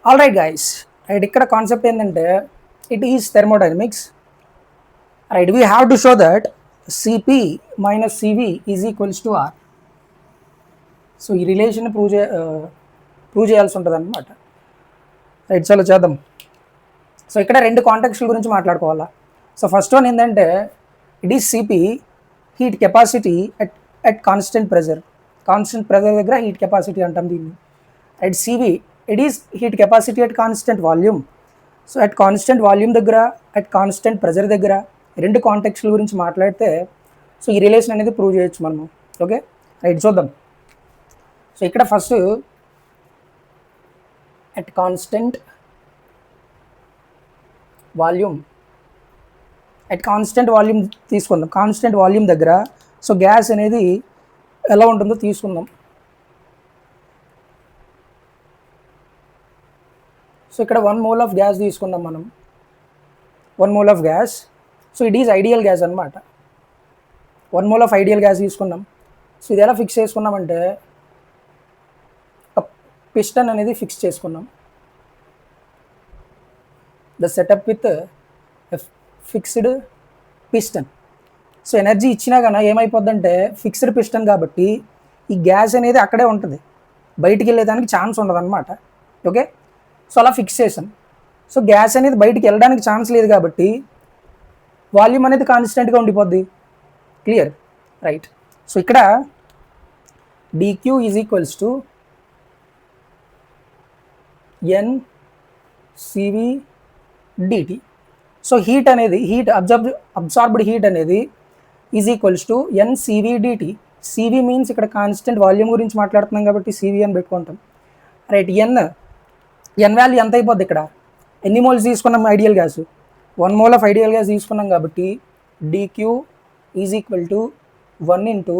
All right guys, right ఇక్కడ concept ఏంటంటే it is thermodynamics. Right, we have to show that CP minus CV is equals to R. So ఈ relation prove చేయాల్సి ఉంటుంది అనమాట. Right, చలో చేద్దాం. So ఇక్కడ రెండు కాంటాక్ట్ల గురించి మాట్లాడుకోవాలా. సో ఫస్ట్ వన్ ఏంటంటే it is CP, heat capacity at constant pressure. Constant pressure దగ్గర హీట్ కెపాసిటీ అంటాం దీన్ని. Right, CV it is heat capacity at constant volume. So at constant volume దగ్గర, అట్ కాన్స్టెంట్ ప్రెజర్ దగ్గర రెండు కాంటాక్ట్ల గురించి మాట్లాడితే సో ఈ రిలేషన్ అనేది ప్రూవ్ చేయొచ్చు మనము. ఓకే, రైట్, చూద్దాం. సో ఇక్కడ first at constant volume, at constant volume తీసుకుందాం. కాన్స్టెంట్ వాల్యూమ్ దగ్గర సో గ్యాస్ అనేది ఎలా ఉంటుందో తీసుకుందాం. సో ఇక్కడ 1 mole ఆఫ్ గ్యాస్ తీసుకుందాం మనం. 1 mole of gas, so it is ideal gas అనమాట. 1 mole ఆఫ్ ఐడియల్ గ్యాస్ తీసుకున్నాం. సో ఇది ఎలా ఫిక్స్ చేసుకున్నామంటే పిస్టన్ అనేది ఫిక్స్ చేసుకున్నాం. The setup with fixed piston. So energy ఇచ్చినా కానీ ఏమైపోద్దంటే ఫిక్స్డ్ పిస్టన్ కాబట్టి ఈ గ్యాస్ అనేది అక్కడే ఉంటుంది, బయటికి వెళ్ళేదానికి ఛాన్స్ ఉండదు అనమాట. ఓకే, సో అలా ఫిక్స్ చేసాం. సో గ్యాస్ అనేది బయటికి వెళ్ళడానికి ఛాన్స్ లేదు కాబట్టి వాల్యూమ్ అనేది కాన్స్టెంట్గా ఉండిపోద్ది. Clear, right. సో ఇక్కడ D Q is equals to n C V D T. So heat అనేది అబ్జార్బ్డ్ హీట్ అనేది is equals to n C V D T. C V means ఇక్కడ కాన్స్టెంట్ వాల్యూమ్ గురించి మాట్లాడుతున్నాం కాబట్టి సివి అని పెట్టుకుంటాం. రైట్, ఎన్ వాల్యూ ఎంత అయిపోద్ది ఇక్కడ, ఎన్ని మోల్స్ తీసుకున్నాం ideal gas, 1 mole of ideal gas తీసుకున్నాం కాబట్టి D Q is equal to 1 into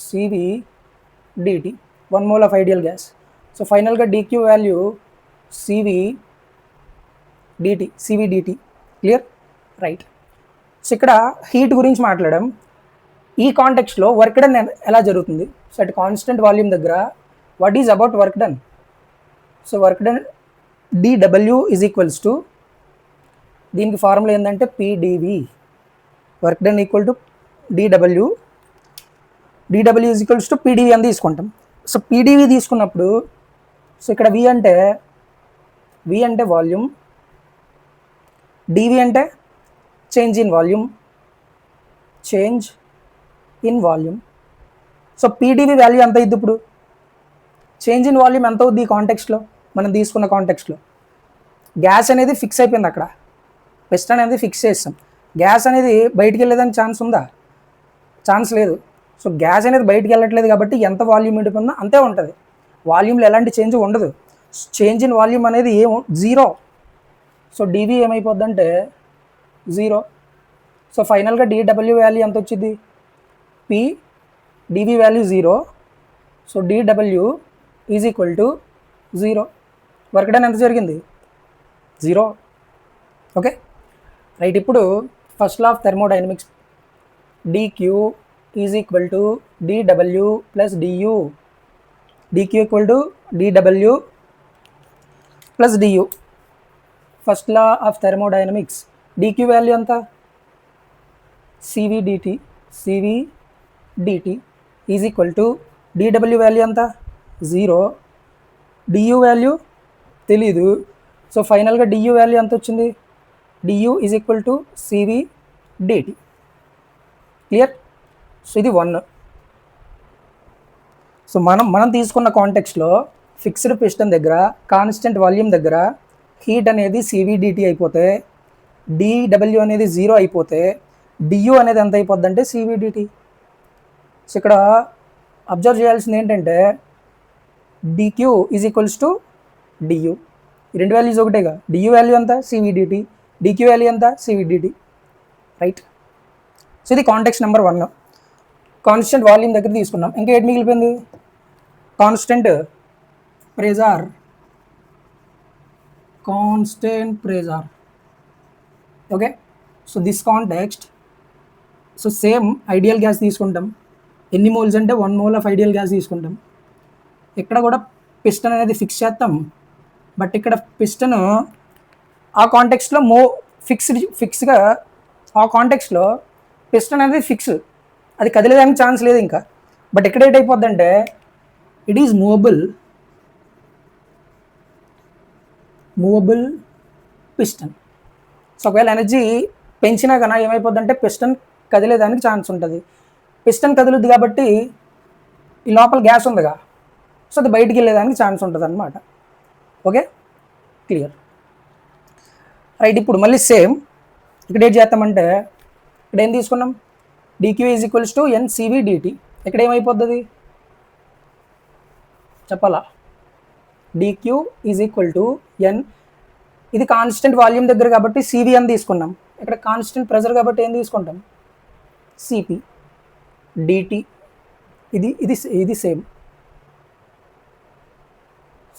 C V D T, 1 mole of ideal gas. So ఫైనల్గా D Q value C V DT. Clear, right. So ఇక్కడ హీట్ గురించి మాట్లాడాం. ఈ కాంటెక్స్ట్లో వర్క్ డన్ ఎలా జరుగుతుంది. సో అట్ కాన్స్టెంట్ వాల్యూమ్ దగ్గర what is about work done. So work done dW is equals to, దీనికి ఫార్ములా ఏంటంటే PdV. Work done equal to dW is equals to PdV అని తీసుకుంటాం. సో PdV తీసుకున్నప్పుడు so ఇక్కడ V అంటే volume, dV అంటే change in volume. So PdV value ఎంత అయింది ఇప్పుడు, చేంజ్ ఇన్ వాల్యూమ్ ఎంత అవుద్ది ఈ కాంటెక్స్ట్లో, మనం తీసుకున్న కాంటెక్స్ట్లో గ్యాస్ అనేది ఫిక్స్ అయిపోయింది. అక్కడ పిస్టన్ అనేది ఫిక్స్ చేస్తాం. గ్యాస్ అనేది బయటికి వెళ్ళేదానికి ఛాన్స్ ఉందా, ఛాన్స్ లేదు. సో గ్యాస్ అనేది బయటికి వెళ్ళట్లేదు కాబట్టి ఎంత వాల్యూమ్ ఉండిపోయిందో అంతే ఉంటుంది, వాల్యూమ్లో ఎలాంటి చేంజ్ ఉండదు. చేంజ్ ఇన్ వాల్యూమ్ అనేది జీరో. సో డివి ఏమైపోద్ది అంటే 0. సో ఫైనల్గా dW వాల్యూ ఎంత వచ్చింది, D V value 0. So dW is equal to 0. Work done ఎంత జరిగింది, 0. Okay, right. ఇప్పుడు first law of thermodynamics, D Q is equal to dW plus du. D Q equal to dW plus du. First law of thermodynamics, D Q value ఎంత, C V D T is equal to dW value ఎంత, 0. du value తెలీదు. So ఫైనల్గా du value ఎంత వచ్చింది, du is equal to CV DT. Clear. So ఇది 1. So మనం తీసుకున్న కాంటెక్స్ట్లో ఫిక్స్డ్ పిస్టన్ దగ్గర కాన్స్టెంట్ వాల్యూమ్ దగ్గర హీట్ అనేది సివి డిటి అయిపోతే, dW అనేది 0 అయిపోతే du అనేది ఎంత అయిపోద్ది అంటే సివి డిటి. సో ఇక్కడ అబ్జర్వ్ చేయాల్సింది ఏంటంటే DQ is equals to du. ఈ రెండు వాల్యూస్ ఒకటేగా, du వాల్యూ ఎంత సివి డిటి, డిక్యూ వాల్యూ ఎంత సివి డిటి. రైట్. సో ఇది కాంటెక్స్ట్ నెంబర్ 1. కాన్స్టెంట్ వాల్యూమ్ దగ్గర తీసుకున్నాం. ఇంకా ఏంటి మిగిలిపోయింది, constant pressure. Okay, so this context, so same ideal gas తీసుకుంటాం. ఎన్ని మోల్స్ అంటే 1 mole ఆఫ్ ఐడియల్ గ్యాస్ తీసుకుంటాం. ఇక్కడ కూడా పిస్టన్ అనేది ఫిక్స్ చేస్తాం. బట్ ఇక్కడ పిస్టన్ ఆ కాంటెక్స్లో ఫిక్స్గా ఆ కాంటెక్స్లో పిస్టన్ అనేది ఫిక్స్, అది కదిలేదానికి ఛాన్స్ లేదు ఇంకా. బట్ ఇక్కడ ఏంటైపోద్ది అంటే it is movable piston. So ఒకవేళ ఎనర్జీ పెంచినా కన్నా ఏమైపోద్దంటే పిస్టన్ కదిలేదానికి ఛాన్స్ ఉంటుంది. పిస్టన్ కదులుద్ది కాబట్టి ఈ లోపల గ్యాస్ ఉందిగా, సో అది బయటికి వెళ్ళేదానికి ఛాన్స్ ఉంటుంది అనమాట. Okay, clear, right. ఇప్పుడు మళ్ళీ సేమ్ ఇక్కడ ఏం చేస్తామంటే ఇక్కడ ఏం తీసుకున్నాం, dq is equals to NCV dt. ఇక్కడ ఏమైపోద్ది చెప్పాలా, dq is equal to n, ఇది కాన్స్టెంట్ వాల్యూమ్ దగ్గర కాబట్టి CV అని తీసుకున్నాం. ఇక్కడ కాన్స్టెంట్ ప్రెజర్ కాబట్టి ఏం తీసుకుంటాం, CP dt. ఇది ఇది ఇది సేమ్,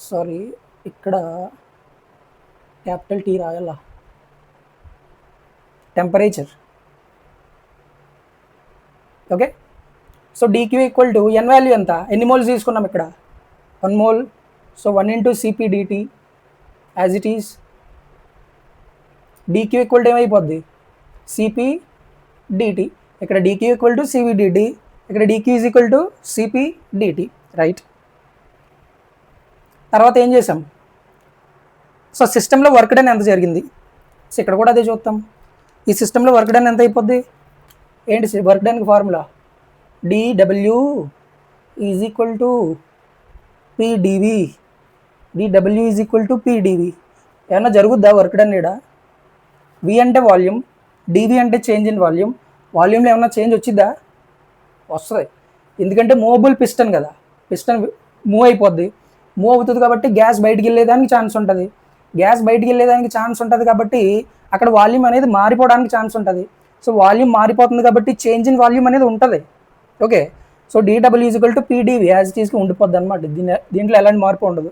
సారీ ఇక్కడ క్యాపిటల్ T రాయాలా, temperature. Okay, so dq equal to n value ఎంత, ఎన్ని మోల్స్ తీసుకున్నాం ఇక్కడ 1 mole. So 1 into CP dt as it is. dq equal to ఏమైపోద్ది, CP dt. ఇక్కడ dq equal to CV dt, ఇక్కడ dq is equal to CP dt, right. తర్వాత ఏం చేసాం, సో సిస్టంలో వర్క్ డన్ ఎంత జరిగింది, సో ఇక్కడ కూడా అదే చూద్దాం. ఈ సిస్టంలో వర్క్ డన్ ఎంత అయిపోద్ది, ఏంటి వర్క్ డన్కి formula, dW is equal to PdV, dW is equal to PdV. ఏమన్నా జరుగుద్దా వర్క్ డన్ ఇక్కడ, V అంటే వాల్యూమ్, dV అంటే చేంజ్ ఇన్ వాల్యూమ్. వాల్యూమ్లో ఏమన్నా చేంజ్ వచ్చిద్దా, వస్తుంది, ఎందుకంటే మూవబుల్ పిస్టన్ కదా, పిస్టన్ మూవ్ అయిపోద్ది. మూవ్ అవుతుంది కాబట్టి గ్యాస్ బయటికి వెళ్ళేదానికి ఛాన్స్ ఉంటుంది. గ్యాస్ బయటికి వెళ్ళేదానికి ఛాన్స్ ఉంటుంది కాబట్టి అక్కడ వాల్యూమ్ అనేది మారిపోవడానికి ఛాన్స్ ఉంటుంది. సో వాల్యూమ్ మారిపోతుంది కాబట్టి చేంజ్ ఇన్ వాల్యూమ్ అనేది ఉంటుంది. Okay, so dW is equal to PdV as it ఈస్గా ఉండిపోద్ది అనమాట. దీంట్లో ఎలాంటి మార్పు ఉండదు,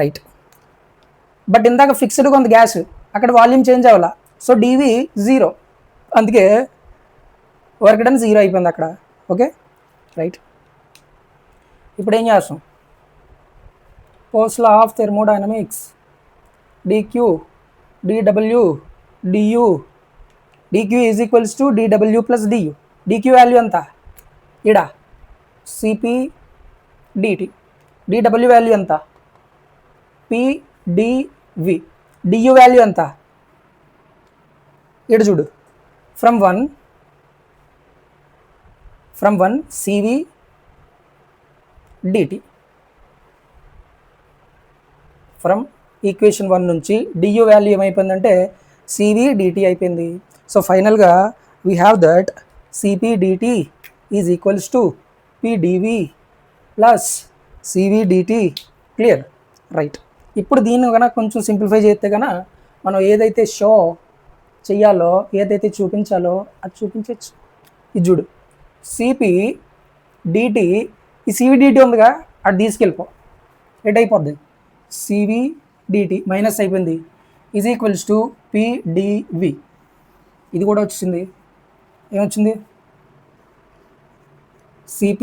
రైట్. బట్ ఇందాక ఫిక్స్డ్గా ఉంది గ్యాస్, అక్కడ వాల్యూమ్ చేంజ్ అవ్వాలా, సో dV 0, అందుకే వర్క్ డన్ 0 అయిపోయింది అక్కడ. Okay, right. ఇప్పుడు ఏం చేస్తాం, post law of thermodynamics, dq dW du, dq is equals to dW plus du. dq value ఎంత ఇడ CP dt, dW వాల్యూ ఎంత PdV, du వాల్యూ ఎంత ఇడ చూడు, from 1 CV dt, from equation 1 నుంచి du వాల్యూ ఏమైపోయిందంటే CV dt అయిపోయింది. So ఫైనల్గా we have that CP dt is equals to PdV plus CV dt, clear, right. ఇప్పుడు దీన్ని కనుక కొంచెం సింప్లిఫై చేస్తే కనుక మనం ఏదైతే షో చెయ్యాలో, ఏదైతే చూపించాలో అది చూపించవచ్చు. ఇది చూడు, CP dt, ఈ CV dt ఉందిగా అది తీసుకెళ్ళిపో, ఎటైపోద్ది CV dt మైనస్ అయిపోయింది, ఈజ్ ఈక్వల్స్ టు PdV. ఇది కూడా వచ్చింది, ఏమొచ్చింది, CP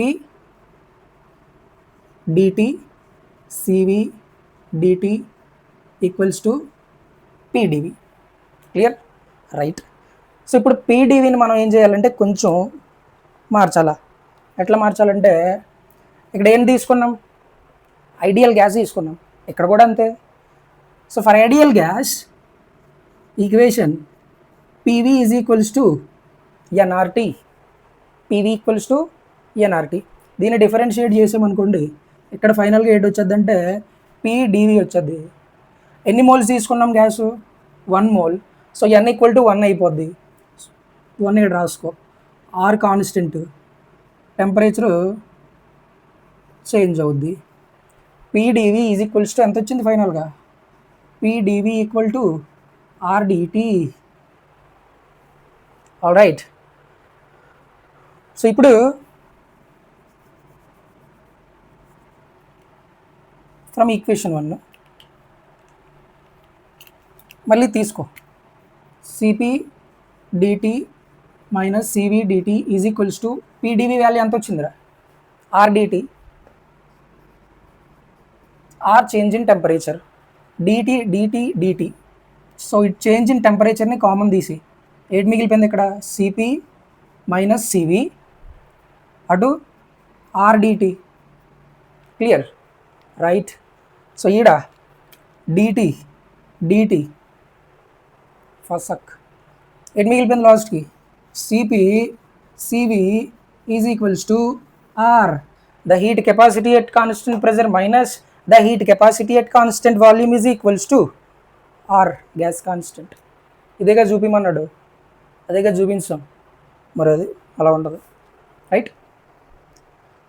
dt CV dt equals to PdV, clear, right. So ఇప్పుడు PdVని మనం ఏం చేయాలంటే కొంచెం మార్చాలా. ఎట్లా మార్చాలంటే ఇక్కడ ఏం తీసుకున్నాం, ఐడియల్ గ్యాస్ తీసుకున్నాం, ఇక్కడ కూడా అంతే. So for ideal gas equation PV is equals to NRT, PV equals to NRT. దీన్ని డిఫరెన్షియేట్ చేసామనుకోండి, ఇక్కడ ఫైనల్గా ఏంటి వచ్చేది అంటే PdV వచ్చేది. ఎన్ని మోల్స్ తీసుకున్నాం gas, 1 mole. So n equal to 1 అయిపోద్ది, 1 ఇక్కడ రాసుకో. R కాన్స్టెంట్, టెంపరేచరు చేంజ్ అవుద్ది. PdV ఈజ్ ఈక్వల్స్ టు ఎంత వచ్చింది ఫైనల్గా, PdV equal to RDT. All right. So ఇప్పుడు ఫ్రమ్ ఈక్వేషన్ 1 మళ్ళీ తీసుకో, CP dt minus CV dt is equals to PdV value ఎంత వచ్చిందిరా, RDT. R change in temperature, D T D T D T. So it change in టెంపరేచర్ని common తీసి ఏది మిగిలిపోయింది ఇక్కడ, సిపి మైనస్ సివి అటు ఆర్డిటి. Clear right. సో ఈడ డిటి డిటి ఫసక్ ఎట్ మిగిలిపోయింది లాస్ట్కి, CP CV is equals to R, the heat capacity at constant pressure minus the heat capacity at constant volume is equals to R, gas constant. ఇదేగా చూపిమన్నాడు, అదేగా చూపించాం, మరి అది అలా ఉండదు. రైట్,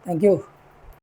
థ్యాంక్ యూ.